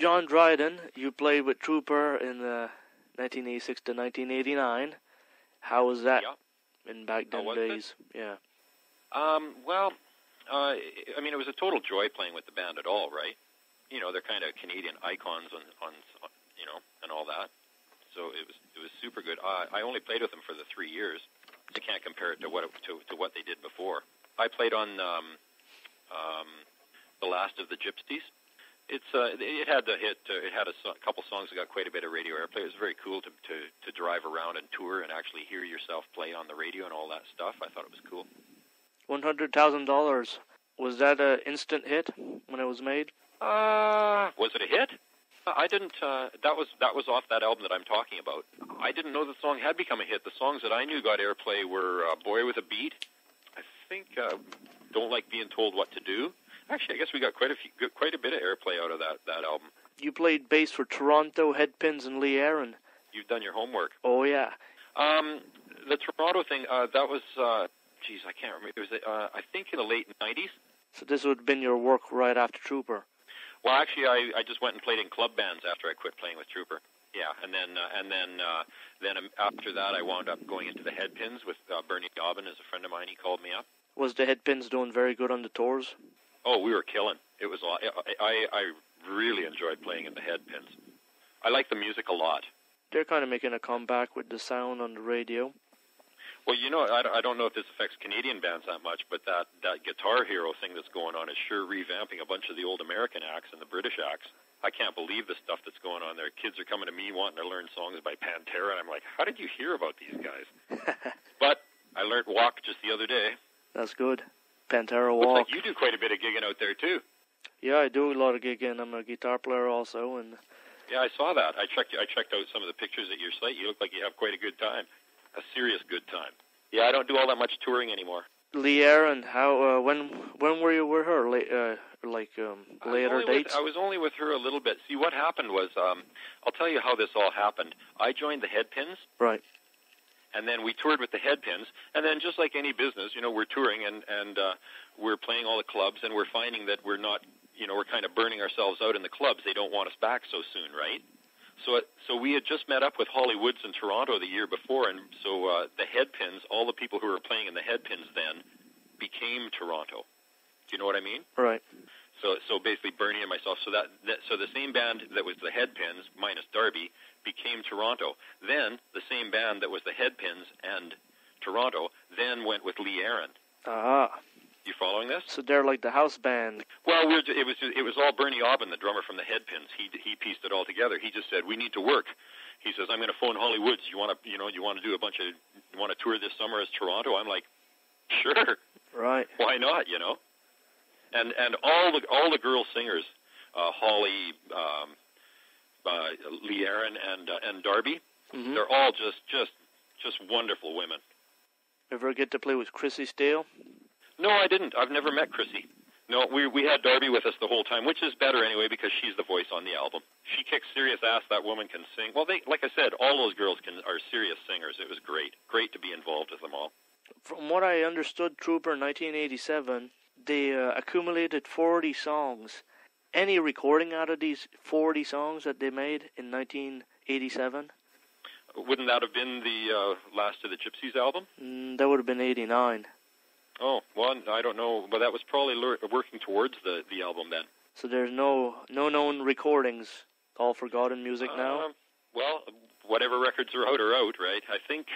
John Dryden. You played with Trooper in 1986 to 1989. How was that in back then days? Yeah. Well, I mean, it was a total joy playing with the band at all, right? You know, they're kind of Canadian icons on you know, and all that. So it was super good. I only played with them for the 3 years. I can't compare it to what they did before. I played on The Last of the Gypsies. It had the hit. It had a couple songs that got quite a bit of radio airplay. It was very cool to drive around and tour and actually hear yourself play on the radio and all that stuff. I thought it was cool. $100,000. Was that an instant hit when it was made? Was it a hit? I didn't. That was off that album that I'm talking about. I didn't know the song had become a hit. The songs that I knew got airplay were "Boy with a Beat." I think "Don't Like Being Told What to Do." Actually, I guess we got quite a bit of airplay out of that album. You played bass for Toronto, Headpins, and Lee Aaron. You've done your homework. Oh yeah. The Toronto thing. That was. I can't remember. It was. I think in the late '90s. So this would have been your work right after Trooper. Well, actually, I just went and played in club bands after I quit playing with Trooper. Yeah, and then after that, I wound up going into the Headpins with Bernie Dobbin as a friend of mine. He called me up. Was the Headpins doing very good on the tours? Oh, we were killing. It was. I really enjoyed playing in the Headpins. I like the music a lot. They're kind of making a comeback with the sound on the radio. Well, you know, I don't know if this affects Canadian bands that much, but that Guitar Hero thing that's going on is sure revamping a bunch of the old American acts and the British acts. I can't believe the stuff that's going on there. Kids are coming to me wanting to learn songs by Pantera, and I'm like, how did you hear about these guys? But I learned Walk just the other day. That's good. Pantera Walk. Looks like you do quite a bit of gigging out there, too. Yeah, I do a lot of gigging. I'm a guitar player also. And yeah, I saw that. I checked out some of the pictures at your site. You look like you have quite a good time. A serious good time. Yeah, I don't do all that much touring anymore. Lee Aaron, how when were you with her? Later dates? I was only with her a little bit. See, what happened was, I'll tell you how this all happened. I joined the Headpins. Right. And then we toured with the Headpins. And then just like any business, you know, we're touring and we're playing all the clubs, and we're finding that we're not, you know, we're kind of burning ourselves out in the clubs. They don't want us back so soon, right? So we had just met up with Holly Woods in Toronto the year before, and so the Headpins, all the people who were playing in the Headpins then, became Toronto. Do you know what I mean? Right. So basically Bernie and myself, so the same band that was the Headpins minus Darby became Toronto. Then the same band that was the Headpins and Toronto then went with Lee Aaron. Ah. You following this? So they're like the house band. Well, it was all Bernie Aubin, the drummer from the Headpins. He pieced it all together. He just said, we need to work. He says, I'm going to phone Holly Woods. You want to do you want to tour this summer as Toronto? I'm like, sure. Right. Why not? You know. And all the girl singers, Holly, Lee Aaron, and Darby, mm-hmm. They're all just wonderful women. Ever get to play with Chrissy Steele? No, I didn't. I've never met Chrissy. No, we had Darby with us the whole time, which is better anyway because she's the voice on the album. She kicks serious ass. That woman can sing. Well, like I said, all those girls are serious singers. It was great to be involved with them all. From what I understood, Trooper 1987, they accumulated 40 songs. Any recording out of these 40 songs that they made in 1987? Wouldn't that have been the Last of the Gypsies album? That would have been 89. Oh, well, I don't know. But that was probably working towards the album then. So there's no known recordings, all forgotten music now? Well, whatever records are out, right? I think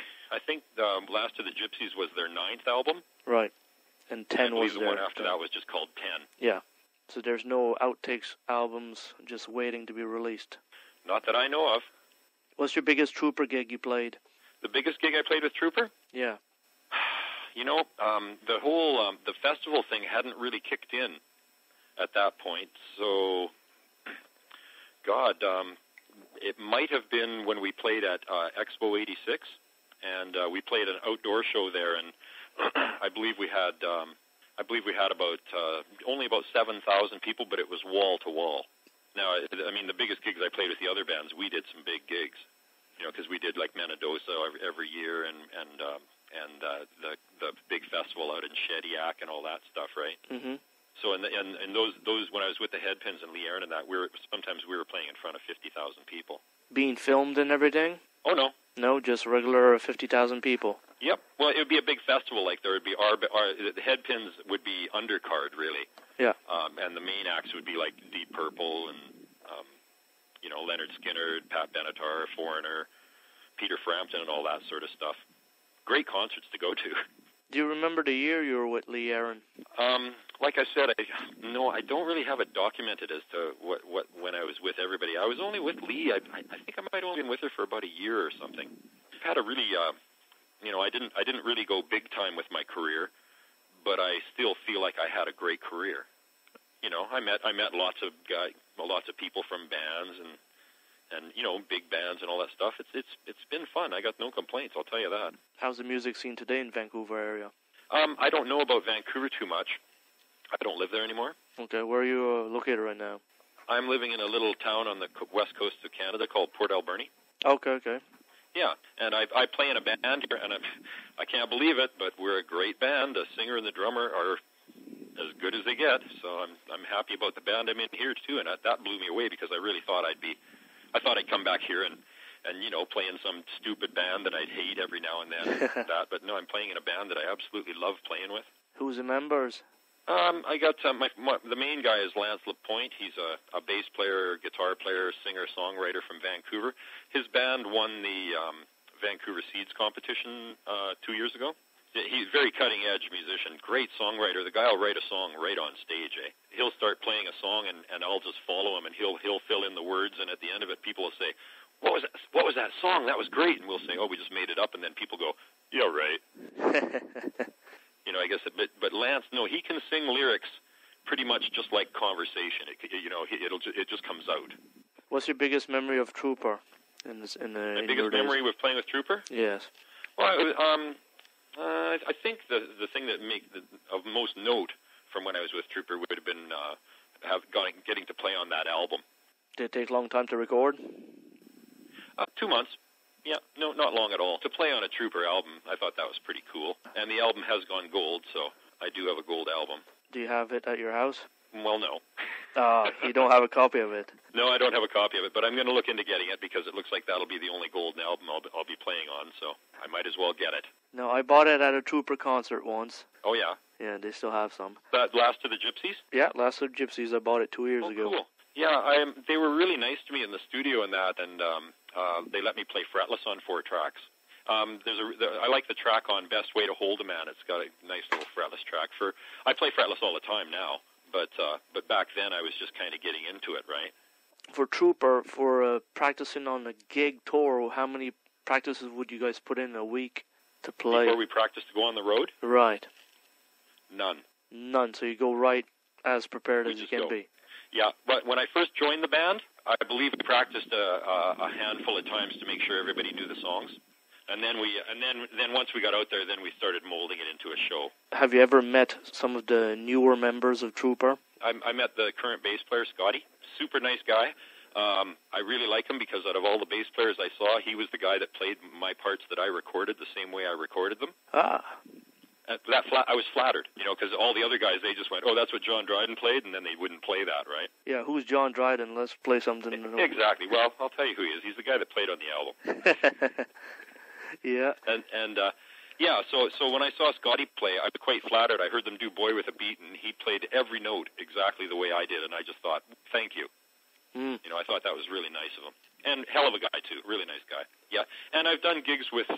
Last of the Gypsies was their 9th album. Right. And 10 was the one after that was just called 10. Yeah. So there's no outtakes albums just waiting to be released. Not that I know of. What's your biggest Trooper gig you played? The biggest gig I played with Trooper? Yeah. You know, the whole the festival thing hadn't really kicked in at that point. So, God, it might have been when we played at Expo 86, and we played an outdoor show there, and I believe we had about only about 7,000 people, but it was wall to wall. Now, I mean, the biggest gigs I played with the other bands, we did some big gigs, you know, because we did like Manadosa every year, and the big festival out in Shediac and all that stuff, right? Mm-hmm. So in those when I was with the Headpins and Lee Aaron and that, sometimes we were playing in front of 50,000 people. Being filmed and everything? Oh no. No, just regular 50,000 people. Yep. Well, it would be a big festival. Like there would be the Headpins would be undercard really. Yeah. And the main acts would be like Deep Purple and Leonard Skinner, Pat Benatar, Foreigner, Peter Frampton, and all that sort of stuff. Great concerts to go to. Do you remember the year you were with Lee Aaron? Like I said, I don't really have it documented as to when I was with everybody. I was only with Lee. I think I might have only been with her for about a year or something. I've had a really, I didn't really go big time with my career, but I still feel like I had a great career. I met lots of people from bands and big bands and all that stuff. It's been fun. I got no complaints, I'll tell you that. How's the music scene today in Vancouver area? I don't know about Vancouver too much. I don't live there anymore. Okay, where are you located right now? I'm living in a little town on the west coast of Canada called Port Alberni. Okay. Yeah, and I play in a band here, and I can't believe it, but we're a great band. The singer and the drummer are as good as they get, so I'm happy about the band I'm in here too, and that blew me away because I really thought I'd come back here and play in some stupid band that I'd hate every now and then. But no, I'm playing in a band that I absolutely love playing with. Who's the members? I got the main guy is Lance Lapointe. He's a bass player, guitar player, singer, songwriter from Vancouver. His band won the Vancouver Seeds competition 2 years ago. He's a very cutting-edge musician, great songwriter. The guy will write a song right on stage. He'll start playing a song, and I'll just follow him, and he'll fill in the words. And at the end of it, people will say, "What was that song? That was great." And we'll say, "Oh, we just made it up." And then people go, "Yeah, right." I guess. But Lance, no, he can sing lyrics pretty much just like conversation. It just comes out. What's your biggest memory of Trooper? My biggest memory with playing with Trooper? Yes. Well, I think the thing that of most note from when I was with Trooper would have been getting to play on that album. Did it take a long time to record? 2 months. Yeah, no, not long at all. To play on a Trooper album, I thought that was pretty cool. And the album has gone gold, so I do have a gold album. Do you have it at your house? Well, no. You don't have a copy of it? No, I don't have a copy of it, but I'm going to look into getting it because it looks like that'll be the only golden album I'll be playing on, so I might as well get it. No, I bought it at a Trooper concert once. Oh, yeah? Yeah, they still have some. That Last of the Gypsies? Yeah, Last of the Gypsies. I bought it 2 years ago. Cool. Yeah, they were really nice to me in the studio and that, and they let me play fretless on 4 tracks. I like the track on Best Way to Hold a Man. It's got a nice little fretless track. I play fretless all the time now, but back then I was just kind of getting into it, right? For Trooper, for practicing on a gig tour, how many practices would you guys put in a week to play? Before we practice to go on the road? Right. None. So you go right as prepared as you can be. Yeah, but when I first joined the band, I believe we practiced a handful of times to make sure everybody knew the songs. And then once we got out there, then we started molding it into a show. Have you ever met some of the newer members of Trooper? I met the current bass player, Scotty. Super nice guy. I really like him because out of all the bass players I saw, he was the guy that played my parts that I recorded the same way I recorded them. I was flattered, because all the other guys, they just went, "Oh, that's what John Dryden played," and then they wouldn't play that, right? Yeah, who's John Dryden? Let's play something. Exactly. Well, I'll tell you who he is. He's the guy that played on the album. Yeah. So when I saw Scotty play, I was quite flattered. I heard them do Boy with a Beat, and he played every note exactly the way I did, and I just thought, thank you. I thought that was really nice of him. And hell of a guy, too. Really nice guy. Yeah. And I've done gigs with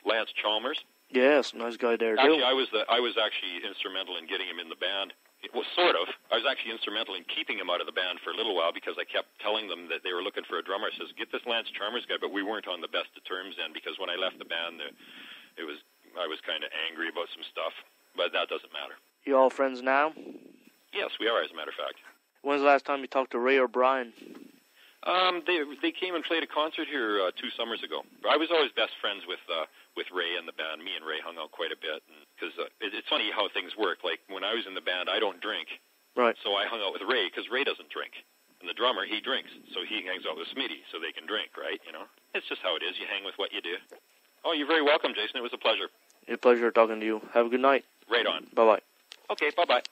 Lance Chalmers. Yes, nice guy there, too. Actually, I was actually instrumental in getting him in the band. Well, sort of. I was actually instrumental in keeping him out of the band for a little while because I kept telling them that they were looking for a drummer. I says, "Get this Lance Chalmers guy," but we weren't on the best of terms then because when I left the band, I was kind of angry about some stuff, but that doesn't matter. You all friends now? Yes, we are, as a matter of fact. When's the last time you talked to Ray or Brian? They came and played a concert here 2 summers ago. I was always best friends with Ray and the band. Me and Ray hung out quite a bit because it's funny how things work. Like when I was in the band, I don't drink, right? So I hung out with Ray because Ray doesn't drink, and the drummer, he drinks, so he hangs out with Smitty so they can drink, right? It's just how it is. You hang with what you do. Oh, you're very welcome, Jason. It was a pleasure. It's a pleasure talking to you. Have a good night. Right on. Bye-bye. Okay, bye-bye.